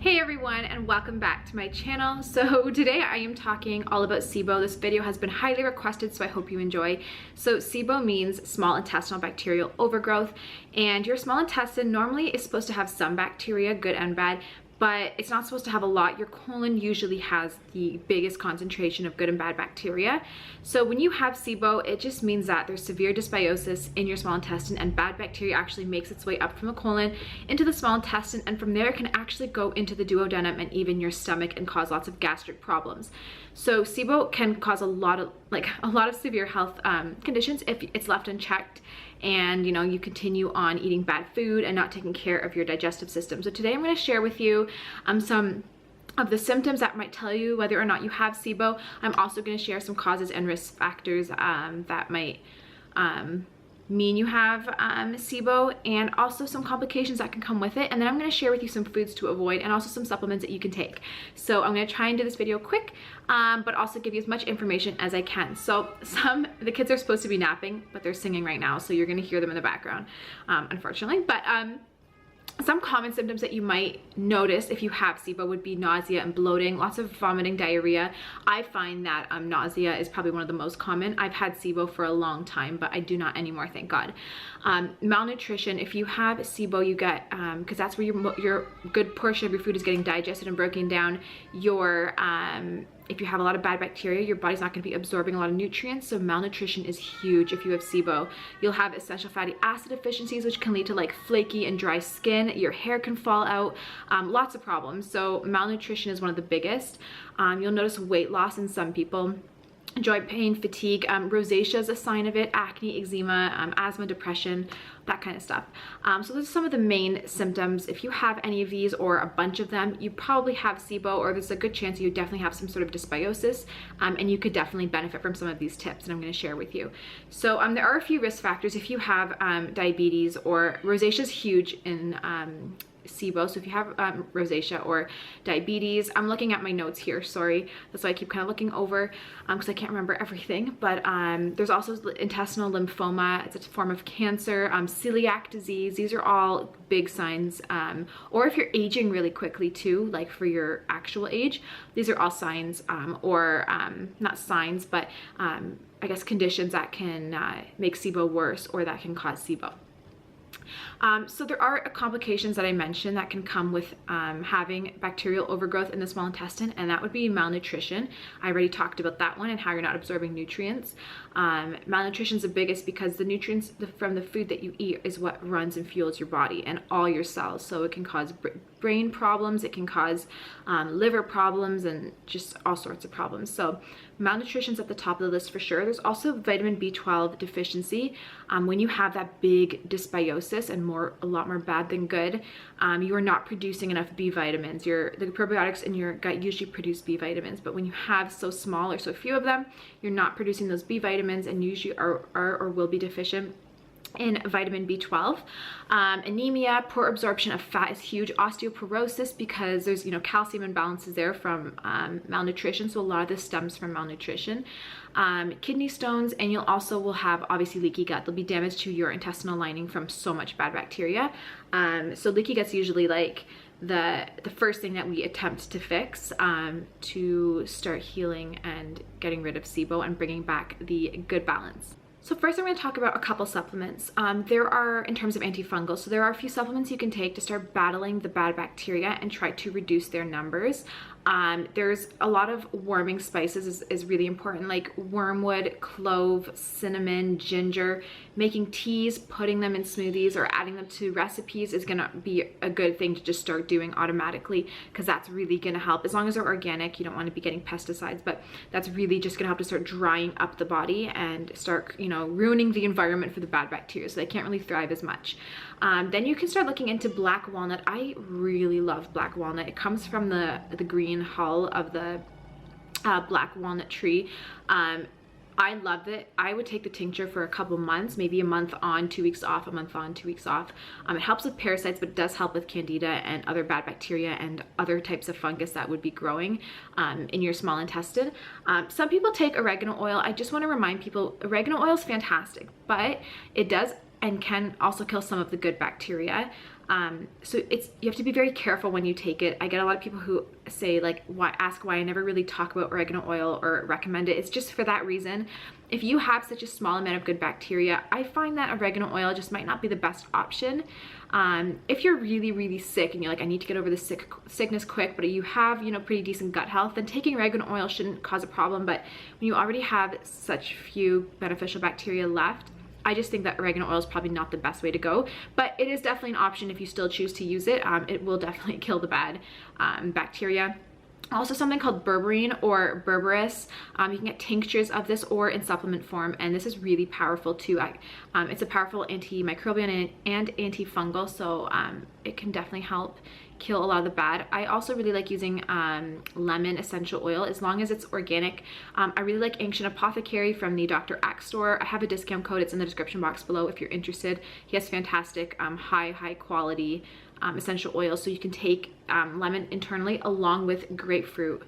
Hey everyone, and welcome back to my channel. So today I am talking all about Sibo. This video has been highly requested, so I hope you enjoy. So Sibo means small intestinal bacterial overgrowth, and your small intestine normally is supposed to have some bacteria, good and bad, but it's not supposed to have a lot. Your colon usually has the biggest concentration of good and bad bacteria. So when you have Sibo, it just means that there's severe dysbiosis in your small intestine, and bad bacteria actually makes its way up from the colon into the small intestine, and from there it can actually go into the duodenum and even your stomach and cause lots of gastric problems. So Sibo can cause a lot of severe health conditions if it's left unchecked, and you continue on eating bad food and not taking care of your digestive system. So today I'm going to share with you some of the symptoms that might tell you whether or not you have Sibo. I'm also going to share some causes and risk factors that might mean you have Sibo, and also some complications that can come with it. And then I'm going to share with you some foods to avoid and also some supplements that you can take. So I'm going to try and do this video quick, but also give you as much information as I can. So the kids are supposed to be napping, but they're singing right now, so you're going to hear them in the background, unfortunately. But some common symptoms that you might notice if you have Sibo would be nausea and bloating, lots of vomiting, diarrhea. I find that nausea is probably one of the most common. I've had Sibo for a long time, but I do not anymore, thank God. Malnutrition, if you have Sibo, you get, because that's where your good portion of your food is getting digested and broken down, if you have a lot of bad bacteria, your body's not going to be absorbing a lot of nutrients, so malnutrition is huge if you have Sibo. You'll have essential fatty acid deficiencies, which can lead to like flaky and dry skin. Your hair can fall out, lots of problems. So malnutrition is one of the biggest. You'll notice weight loss in some people. Joint pain, fatigue, rosacea is a sign of it, acne, eczema, asthma, depression, that kind of stuff. So those are some of the main symptoms. If you have any of these or a bunch of them, you probably have Sibo, or there's a good chance you definitely have some sort of dysbiosis, and you could definitely benefit from some of these tips that I'm going to share with you. So there are a few risk factors if you have diabetes, or rosacea is huge in Sibo. So if you have rosacea or diabetes, I'm looking at my notes here, sorry, that's why I keep kind of looking over because I can't remember everything. But there's also intestinal lymphoma, it's a form of cancer, celiac disease. These are all big signs, or if you're aging really quickly too, like for your actual age, these are all signs, or not signs, but I guess conditions that can make Sibo worse or that can cause Sibo. So there are complications that I mentioned that can come with having bacterial overgrowth in the small intestine, and that would be malnutrition. I already talked about that one and how you're not absorbing nutrients. Malnutrition is the biggest because the nutrients from the food that you eat is what runs and fuels your body and all your cells. So it can cause brain problems, it can cause liver problems, and just all sorts of problems. So malnutrition is at the top of the list for sure. There's also vitamin B12 deficiency. When you have that big dysbiosis, and a lot more bad than good, you are not producing enough B vitamins. The probiotics in your gut usually produce B vitamins, but when you have so small or so few of them, you're not producing those B vitamins, and usually are or will be deficient in vitamin B12. Anemia, poor absorption of fat is huge. Osteoporosis, because there's calcium imbalances there from malnutrition, so a lot of this stems from malnutrition. Kidney stones, and you'll also will have obviously leaky gut. There'll be damage to your intestinal lining from so much bad bacteria. So leaky gut's usually like the first thing that we attempt to fix to start healing and getting rid of Sibo and bringing back the good balance. So first I'm going to talk about a couple supplements. There are, in terms of antifungals, so there are a few supplements you can take to start battling the bad bacteria and try to reduce their numbers. There's a lot of warming spices is really important, like wormwood, clove, cinnamon, ginger. Making teas, putting them in smoothies, or adding them to recipes is gonna be a good thing to just start doing automatically, because that's really gonna help. As long as they're organic, you don't want to be getting pesticides, but that's really just gonna help to start drying up the body and start ruining the environment for the bad bacteria, so they can't really thrive as much. Then you can start looking into black walnut. I really love black walnut. It comes from the green hull of the black walnut tree. I loved it. I would take the tincture for a couple months, maybe a month on, 2 weeks off, a month on, 2 weeks off. It helps with parasites, but it does help with candida and other bad bacteria and other types of fungus that would be growing in your small intestine. Some people take oregano oil. I just want to remind people, oregano oil is fantastic, but it does and can also kill some of the good bacteria. So you have to be very careful when you take it. I get a lot of people who say like, ask why I never really talk about oregano oil or recommend it. It's just for that reason. If you have such a small amount of good bacteria, I find that oregano oil just might not be the best option. If you're really, really sick and you're like, I need to get over this sickness quick, but you have, you know, pretty decent gut health, then taking oregano oil shouldn't cause a problem. But when you already have such few beneficial bacteria left, I just think that oregano oil is probably not the best way to go, but it is definitely an option if you still choose to use it. It will definitely kill the bad bacteria. Also something called berberine or berberis. You can get tinctures of this or in supplement form, and this is really powerful too. It's a powerful antimicrobial and antifungal, so it can definitely help kill a lot of the bad. I also really like using lemon essential oil as long as it's organic. I really like Ancient Apothecary from the Dr. Axe store. I have a discount code. It's in the description box below if you're interested. He has fantastic high quality essential oils, so you can take lemon internally along with grapefruit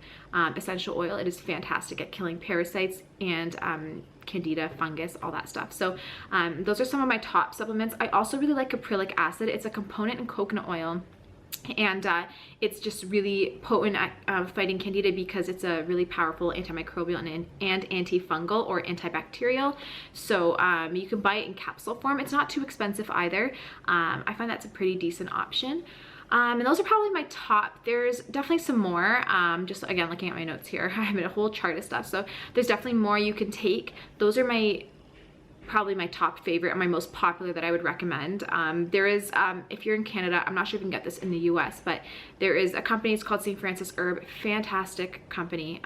essential oil. It is fantastic at killing parasites and candida, fungus, all that stuff. So those are some of my top supplements. I also really like caprylic acid. It's a component in coconut oil, and it's just really potent at fighting candida because it's a really powerful antimicrobial and antifungal or antibacterial. So you can buy it in capsule form. It's not too expensive either. I find that's a pretty decent option. And those are probably my top. There's definitely some more. Just again, looking at my notes here, I have a whole chart of stuff. So there's definitely more you can take. Those are probably my top favorite and my most popular that I would recommend. There is, if you're in Canada, I'm not sure if you can get this in the US, but there is a company, it's called St. Francis Herb, fantastic company,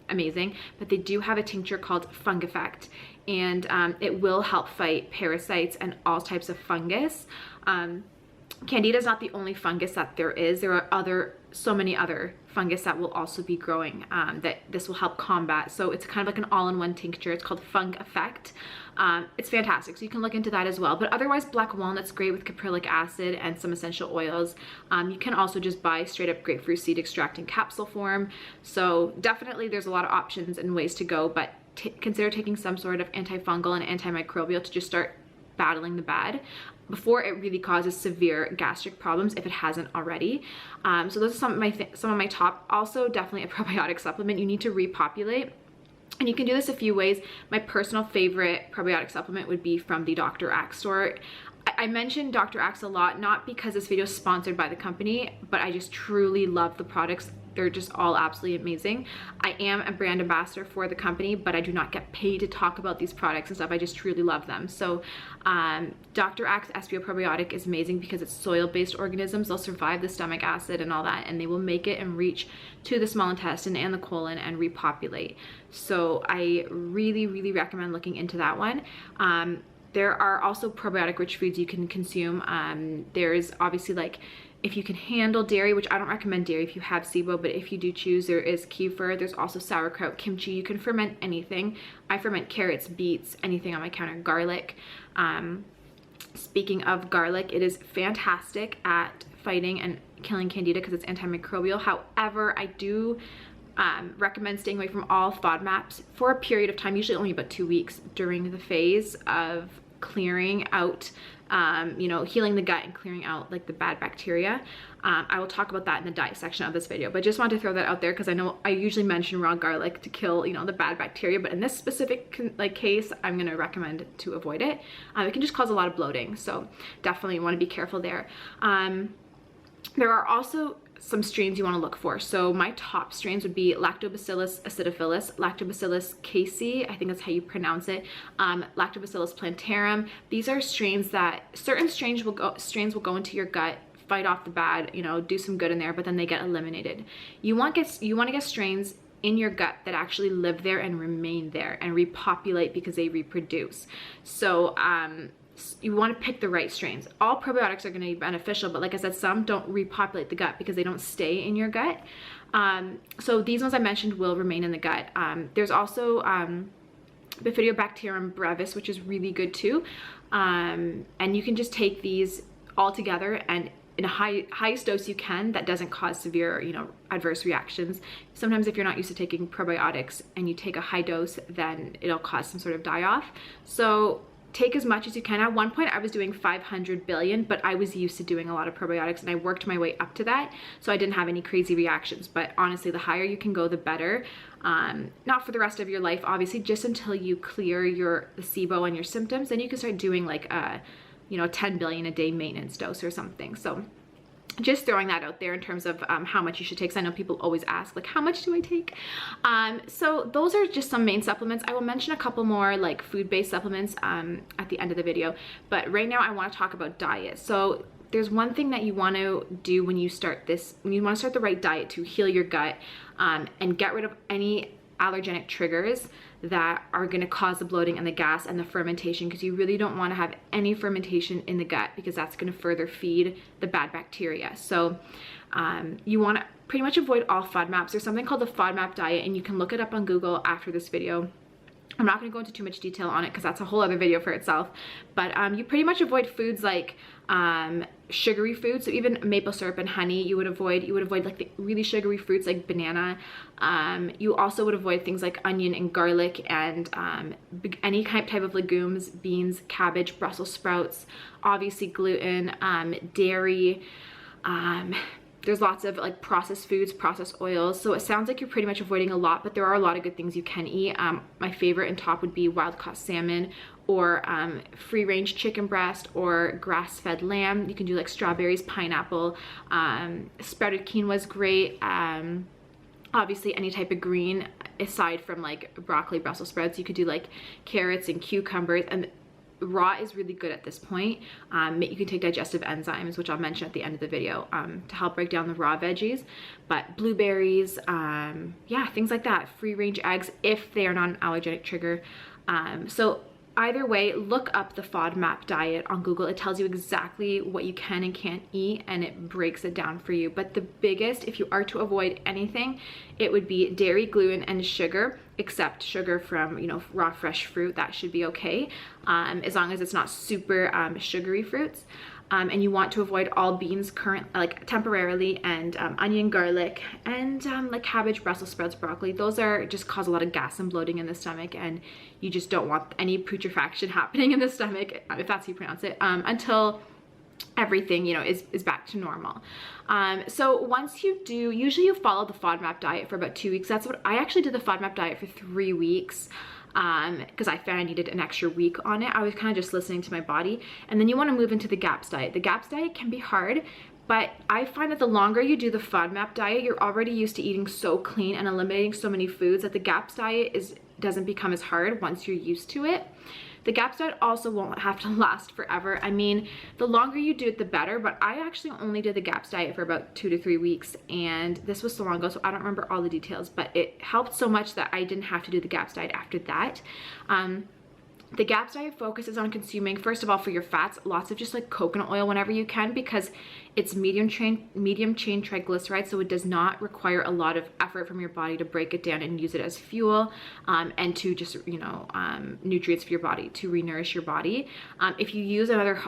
amazing, but they do have a tincture called Fung Effect, and it will help fight parasites and all types of fungus. Candida is not the only fungus that there is. There are so many other fungus that will also be growing that this will help combat. So it's kind of like an all-in-one tincture. It's called Fung Effect. It's fantastic, so you can look into that as well. But otherwise, black walnut's great with caprylic acid and some essential oils. You can also just buy straight up grapefruit seed extract in capsule form. So definitely there's a lot of options and ways to go, but consider taking some sort of antifungal and antimicrobial to just start battling the bad before it really causes severe gastric problems if it hasn't already. So those are some of my top. Also definitely a probiotic supplement. You need to repopulate, and you can do this a few ways. My personal favorite probiotic supplement would be from the Dr. Axe store. I mentioned Dr. Axe a lot, not because this video is sponsored by the company, but I just truly love the products. They're just all absolutely amazing. I am a brand ambassador for the company, but I do not get paid to talk about these products and stuff. I just truly love them. So Dr. Axe SBO probiotic is amazing because it's soil-based organisms. They'll survive the stomach acid and all that, and they will make it and reach to the small intestine and the colon and repopulate. So I really, really recommend looking into that one. There are also probiotic rich foods you can consume. There's obviously, like, if you can handle dairy, which I don't recommend dairy if you have Sibo, but if you do choose, there is kefir. There's also sauerkraut, kimchi. You can ferment anything. I ferment carrots, beets, anything on my counter, garlic. Speaking of garlic, it is fantastic at fighting and killing candida because it's antimicrobial. However, I do recommend staying away from all FODMAPs for a period of time, usually only about 2 weeks, during the phase of clearing out, you know, healing the gut and clearing out like the bad bacteria. I will talk about that in the diet section of this video, but just wanted to throw that out there because I know I usually mention raw garlic to kill, you know, the bad bacteria, but in this specific case, I'm going to recommend to avoid it. It can just cause a lot of bloating, so definitely want to be careful there. There are also some strains you want to look for. So my top strains would be Lactobacillus acidophilus, Lactobacillus casei, I think that's how you pronounce it, Lactobacillus plantarum. These are strains that certain strains will go into your gut, fight off the bad, you know, do some good in there, but then they get eliminated. You want to get strains in your gut that actually live there and remain there and repopulate because they reproduce. So you want to pick the right strains. All probiotics are going to be beneficial, but like I said, some don't repopulate the gut because they don't stay in your gut. So these ones I mentioned will remain in the gut. There's also Bifidobacterium brevis, which is really good too. And you can just take these all together and in a highest dose you can that doesn't cause severe, you know, adverse reactions. Sometimes if you're not used to taking probiotics and you take a high dose, then it'll cause some sort of die-off. So take as much as you can. At one point I was doing 500 billion, but I was used to doing a lot of probiotics and I worked my way up to that, so I didn't have any crazy reactions. But honestly, the higher you can go, the better. Not for the rest of your life, obviously, just until you clear the SIBO and your symptoms. Then you can start doing like a 10 billion a day maintenance dose or something. So just throwing that out there in terms of how much you should take. So I know people always ask, like, how much do I take? So those are just some main supplements. I will mention a couple more like food-based supplements at the end of the video, but right now I want to talk about diet. So there's one thing that you want to do when you start this, when you want to start the right diet to heal your gut and get rid of any allergenic triggers that are going to cause the bloating and the gas and the fermentation, because you really don't want to have any fermentation in the gut, because that's going to further feed the bad bacteria. So you want to pretty much avoid all FODMAPs. There's something called the FODMAP diet, and you can look it up on Google after this video. I'm not going to go into too much detail on it because that's a whole other video for itself, but you pretty much avoid foods like sugary foods. So even maple syrup and honey you would avoid. You would avoid like the really sugary fruits like banana. You also would avoid things like onion and garlic and any type of legumes, beans, cabbage, Brussels sprouts, obviously gluten, dairy. There's lots of like processed foods, processed oils. So it sounds like you're pretty much avoiding a lot, but there are a lot of good things you can eat. My favorite and top would be wild-caught salmon, or free-range chicken breast, or grass-fed lamb. You can do like strawberries, pineapple, sprouted quinoa is great. Obviously any type of green aside from like broccoli, Brussels sprouts. You could do like carrots and cucumbers, and raw is really good at this point. You can take digestive enzymes, which I'll mention at the end of the video, to help break down the raw veggies. But blueberries, yeah, things like that. Free range eggs if they are not an allergenic trigger. So either way, look up the FODMAP diet on Google. It tells you exactly what you can and can't eat, and it breaks it down for you. But the biggest, if you are to avoid anything, it would be dairy, gluten, and sugar, except sugar from, raw fresh fruit. That should be okay, as long as it's not super sugary fruits. And you want to avoid all beans temporarily, and onion, garlic, and like cabbage, Brussels sprouts, broccoli. Those are just cause a lot of gas and bloating in the stomach, and you just don't want any putrefaction happening in the stomach, if that's how you pronounce it, until everything is back to normal. So once you do, usually you follow the FODMAP diet for about 2 weeks. That's what I actually did, the FODMAP diet for 3 weeks. Because I found I needed an extra week on it. I was kind of just listening to my body. And then you want to move into the GAPS diet. The GAPS diet can be hard, but I find that the longer you do the FODMAP diet, you're already used to eating so clean and eliminating so many foods that the GAPS diet doesn't become as hard once you're used to it. The GAPS diet also won't have to last forever. I mean, the longer you do it, the better, but I actually only did the GAPS diet for about 2 to 3 weeks, and this was so long ago, so I don't remember all the details, but it helped so much that I didn't have to do the GAPS diet after that. The GAPS diet focuses on consuming, first of all, for your fats, lots of just like coconut oil whenever you can, because it's medium chain triglycerides, so it does not require a lot of effort from your body to break it down and use it as fuel, and to just, nutrients for your body, to re-nourish your body. If you use another,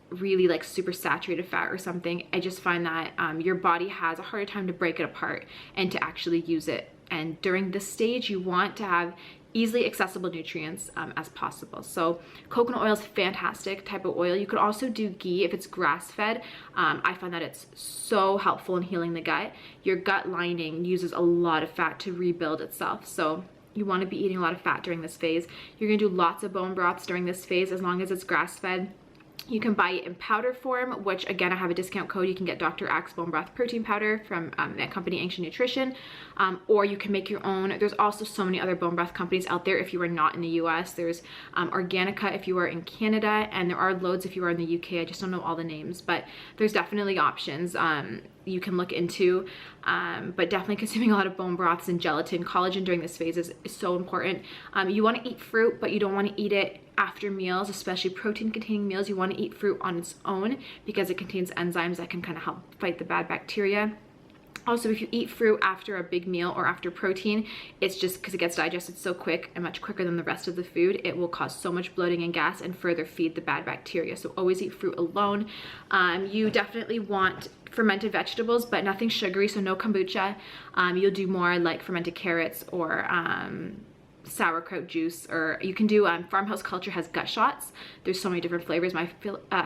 really like super saturated fat or something, I just find that your body has a harder time to break it apart and to actually use it. And during this stage, you want to have easily accessible nutrients as possible. So coconut oil is a fantastic type of oil. You could also do ghee if it's grass-fed. I find that it's so helpful in healing the gut. Your gut lining uses a lot of fat to rebuild itself, so you want to be eating a lot of fat during this phase. You're going to do lots of bone broths during this phase as long as it's grass-fed. You can buy it in powder form, which again, I have a discount code. You can get Dr. Axe Bone Broth Protein Powder from that company, Ancient Nutrition, or you can make your own. There's also so many other bone broth companies out there if you are not in the US. There's Organica if you are in Canada, and there are loads if you are in the UK. I just don't know all the names, but there's definitely options you can look into, but definitely consuming a lot of bone broths and gelatin. Collagen during this phase is so important. You want to eat fruit, but you don't want to eat it after meals, especially protein containing meals. You want to eat fruit on its own because it contains enzymes that can kind of help fight the bad bacteria. Also, if you eat fruit after a big meal or after protein, it's just because it gets digested so quick and much quicker than the rest of the food, it will cause so much bloating and gas and further feed the bad bacteria. So always eat fruit alone. You definitely want fermented vegetables, but nothing sugary, so no kombucha. You'll do more like fermented carrots or sauerkraut juice, or you can do Farmhouse Culture has gut shots. There's so many different flavors. My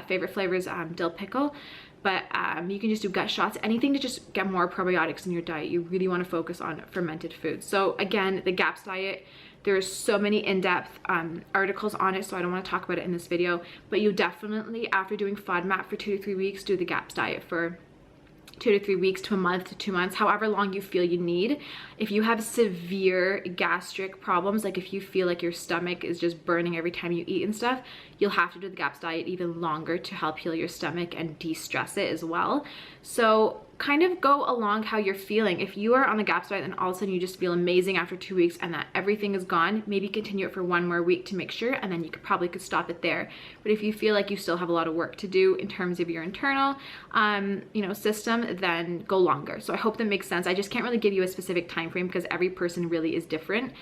favorite flavor is dill pickle, but you can just do gut shots, anything to just get more probiotics in your diet. You really want to focus on fermented foods. So again, the GAPS diet, there's so many in-depth articles on it, so I don't want to talk about it in this video, but you definitely, after doing FODMAP for 2 to 3 weeks, do the GAPS diet for 2 to 3 weeks to a month to 2 months, however long you feel you need. If you have severe gastric problems, like if you feel like your stomach is just burning every time you eat and stuff, you'll have to do the GAPS diet even longer to help heal your stomach and de-stress it as well. So kind of go along how you're feeling. If you are on the GAPS diet and all of a sudden you just feel amazing after 2 weeks and that everything is gone, maybe continue it for 1 more week to make sure, and then you could stop it there. But if you feel like you still have a lot of work to do in terms of your internal system, then go longer. So I hope that makes sense. I just can't really give you a specific time frame because every person really is different.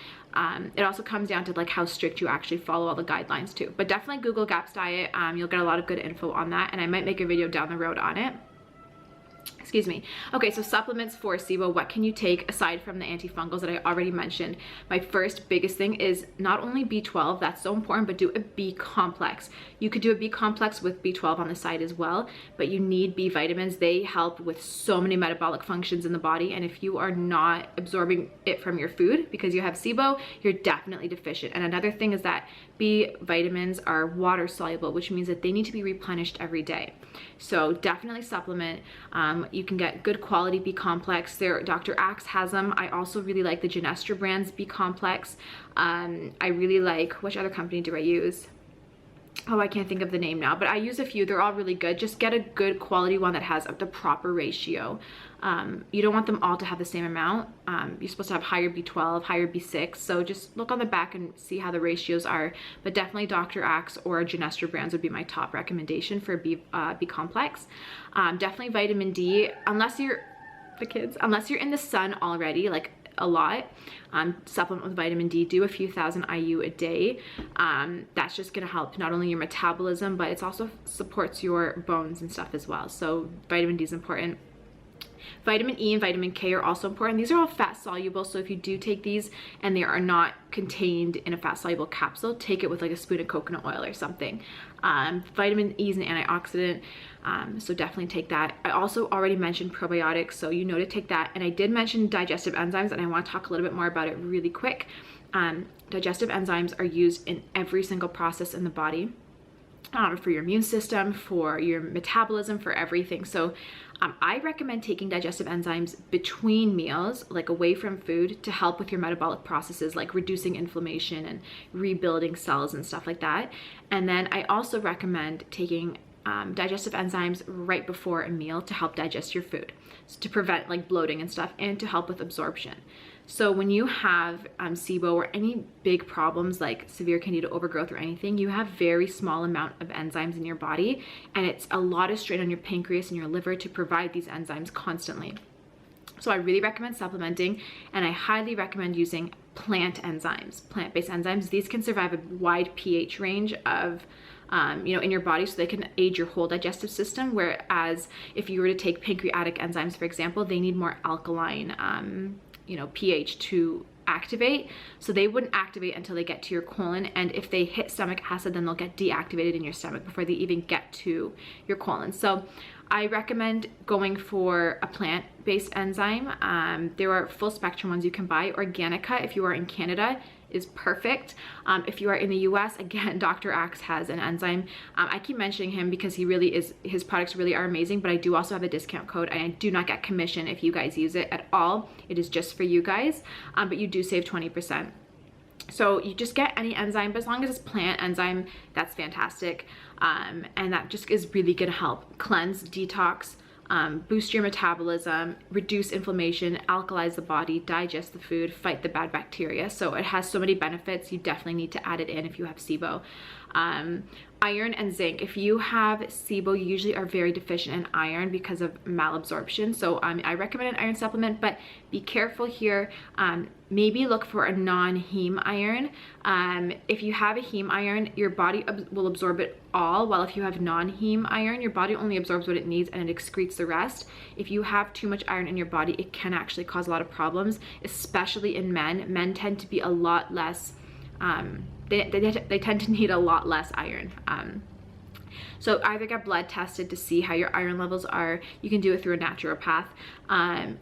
It also comes down to like how strict you actually follow all the guidelines too. But definitely Google GAPS diet. You'll get a lot of good info on that, and I might make a video down the road on it. Excuse me. Okay, so supplements for SIBO, what can you take aside from the antifungals that I already mentioned? My first biggest thing is not only B12, that's so important, but do a B complex. You could do a B complex with B12 on the side as well, but you need B vitamins. They help with so many metabolic functions in the body, and if you are not absorbing it from your food because you have SIBO, you're definitely deficient. And another thing is that B vitamins are water soluble, which means that they need to be replenished every day. So definitely supplement. You can get good quality B complex. Dr. Axe has them. I also really like the Genestra brand's B complex. I really like, which other company do I use? Oh, I can't think of the name now, but I use a few. They're all really good. Just get a good quality one that has the proper ratio. You don't want them all to have the same amount. You're supposed to have higher B12, higher B6. So just look on the back and see how the ratios are. But definitely Dr. Axe or Genestra brands would be my top recommendation for B complex. Definitely vitamin D, unless you're in the sun already, like a lot, supplement with vitamin D. Do a few thousand IU a day. That's just gonna help not only your metabolism, but it also supports your bones and stuff as well. So vitamin D is important. Vitamin E and vitamin K are also important. These are all fat soluble, so if you do take these and they are not contained in a fat soluble capsule, take it with like a spoon of coconut oil or something. Vitamin E is an antioxidant, so definitely take that. I also already mentioned probiotics, so you know to take that. And I did mention digestive enzymes, and I want to talk a little bit more about it really quick. Digestive enzymes are used in every single process in the body. For your immune system, for your metabolism, for everything. So I recommend taking digestive enzymes between meals, like away from food, to help with your metabolic processes, like reducing inflammation and rebuilding cells and stuff like that. And then I also recommend taking digestive enzymes right before a meal to help digest your food, so to prevent like bloating and stuff, and to help with absorption. So when you have SIBO or any big problems like severe candida overgrowth or anything, you have very small amount of enzymes in your body, and it's a lot of strain on your pancreas and your liver to provide these enzymes constantly. So I really recommend supplementing, and I highly recommend using plant enzymes, plant-based enzymes. These can survive a wide pH range of in your body, so they can aid your whole digestive system, whereas if you were to take pancreatic enzymes, for example, they need more alkaline pH to activate, so they wouldn't activate until they get to your colon, and if they hit stomach acid, then they'll get deactivated in your stomach before they even get to your colon. So I recommend going for a plant-based enzyme. There are full spectrum ones you can buy. Organica, if you are in Canada, is perfect. If you are in the US, again, Dr. Axe has an enzyme. I keep mentioning him because his products really are amazing, but I do also have a discount code. I do not get commission if you guys use it at all. It is just for you guys, but you do save 20%. So you just get any enzyme, but as long as it's plant enzyme, that's fantastic. And that just is really gonna help cleanse, detox, boost your metabolism, reduce inflammation, alkalize the body, digest the food, fight the bad bacteria. So it has so many benefits. You definitely need to add it in if you have SIBO. Iron and zinc. If you have SIBO, you usually are very deficient in iron because of malabsorption. So I recommend an iron supplement, but be careful here. Maybe look for a non-heme iron. If you have a heme iron, your body will absorb it all, while if you have non-heme iron, your body only absorbs what it needs and it excretes the rest. If you have too much iron in your body, it can actually cause a lot of problems, especially in men. Men tend to be a lot less they tend to need a lot less iron. So either get blood tested to see how your iron levels are. You can do it through a naturopath.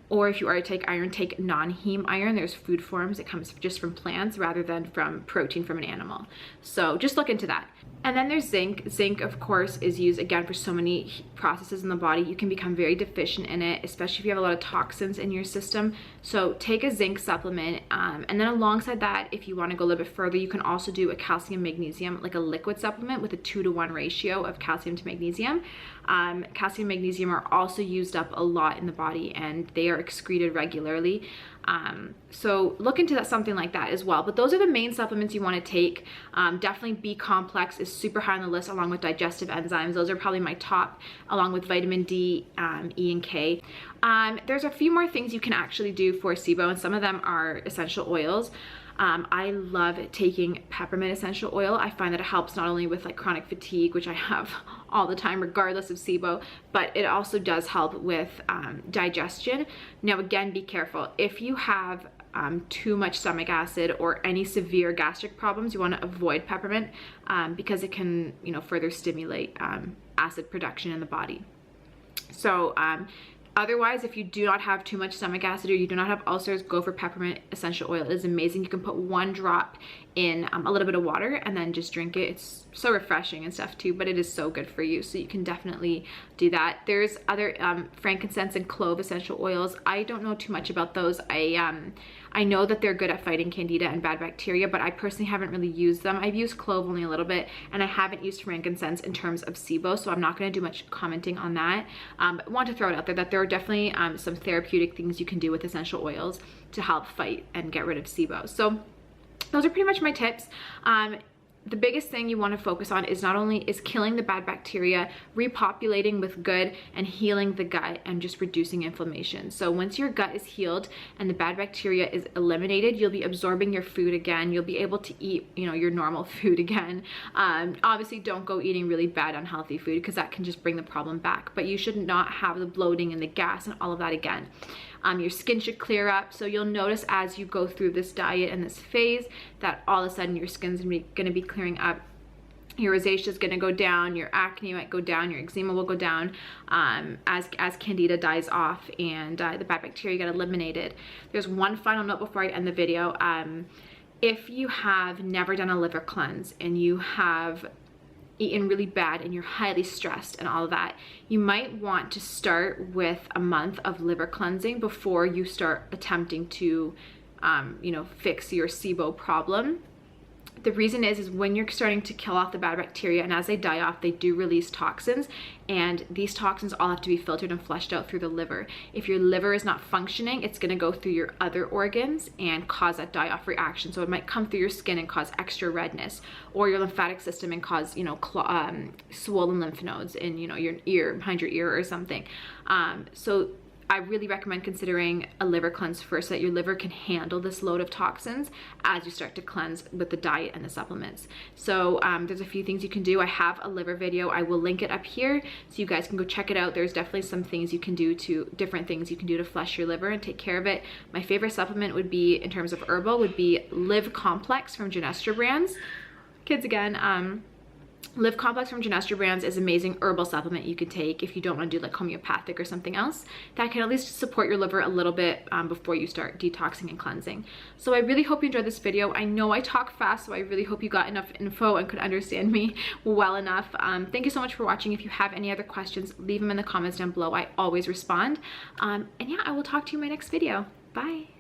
Or if you already take iron, take non-heme iron. There's food forms. It comes just from plants rather than from protein from an animal. So just look into that. And then there's zinc. Zinc, of course, is used again for so many processes in the body. You can become very deficient in it, especially if you have a lot of toxins in your system. So take a zinc supplement. And then alongside that, if you want to go a little bit further, you can also do a calcium magnesium, like a liquid supplement with a 2-to-1 ratio of calcium to magnesium. Calcium and magnesium are also used up a lot in the body, and they are excreted regularly. So look into something like that as well. But those are the main supplements you want to take. Definitely B complex is super high on the list, along with digestive enzymes. Those are probably my top, along with vitamin D, E, and K. There's a few more things you can actually do for SIBO, and some of them are essential oils. I love taking peppermint essential oil. I find that it helps not only with like chronic fatigue, which I have all the time regardless of SIBO, but it also does help with digestion. Now again, be careful. If you have too much stomach acid or any severe gastric problems, you want to avoid peppermint because it can, you know, further stimulate acid production in the body. So otherwise, if you do not have too much stomach acid or you do not have ulcers, go for peppermint essential oil. It is amazing. You can put 1 drop in a little bit of water and then just drink it. It's so refreshing and stuff too, but it is so good for you. So you can definitely do that. There's other frankincense and clove essential oils. I don't know too much about those. I know that they're good at fighting candida and bad bacteria, but I personally haven't really used them. I've used clove only a little bit, and I haven't used frankincense in terms of SIBO, so I'm not going to do much commenting on that. But I want to throw it out there that there are definitely some therapeutic things you can do with essential oils to help fight and get rid of SIBO. So those are pretty much my tips. The biggest thing you want to focus on is not only is killing the bad bacteria, repopulating with good, and healing the gut and just reducing inflammation. So once your gut is healed and the bad bacteria is eliminated, you'll be absorbing your food again. You'll be able to eat, you know, your normal food again. Obviously don't go eating really bad unhealthy food because that can just bring the problem back, but you should not have the bloating and the gas and all of that again. Your skin should clear up. So you'll notice as you go through this diet and this phase that all of a sudden your skin's gonna be clearing up. Your rosacea is going to go down, your acne might go down, your eczema will go down as candida dies off and the bad bacteria get eliminated. There's one final note before I end the video. If you have never done a liver cleanse and you have eaten really bad and you're highly stressed and all of that, you might want to start with a month of liver cleansing before you start attempting to you know, fix your SIBO problem. The reason is when you're starting to kill off the bad bacteria, and as they die off, they do release toxins, and these toxins all have to be filtered and flushed out through the liver. If your liver is not functioning, it's going to go through your other organs and cause that die-off reaction. So it might come through your skin and cause extra redness, or your lymphatic system and cause, you know, swollen lymph nodes in, you know, your ear, behind your ear or something. So I really recommend considering a liver cleanse first so that your liver can handle this load of toxins as you start to cleanse with the diet and the supplements. So there's a few things you can do. I have a liver video. I will link it up here so you guys can go check it out. There's definitely some things you can do different things you can do to flush your liver and take care of it. My favorite supplement would be, in terms of herbal, would be Live Complex from Genestra Brands. Kids again. Live Complex from Genestra Brands is an amazing herbal supplement you can take if you don't want to do like homeopathic or something else that can at least support your liver a little bit before you start detoxing and cleansing. So I really hope you enjoyed this video. I know I talk fast, so I really hope you got enough info and could understand me well enough. Thank you so much for watching. If you have any other questions, leave them in the comments down below. I always respond. And yeah, I will talk to you in my next video. Bye.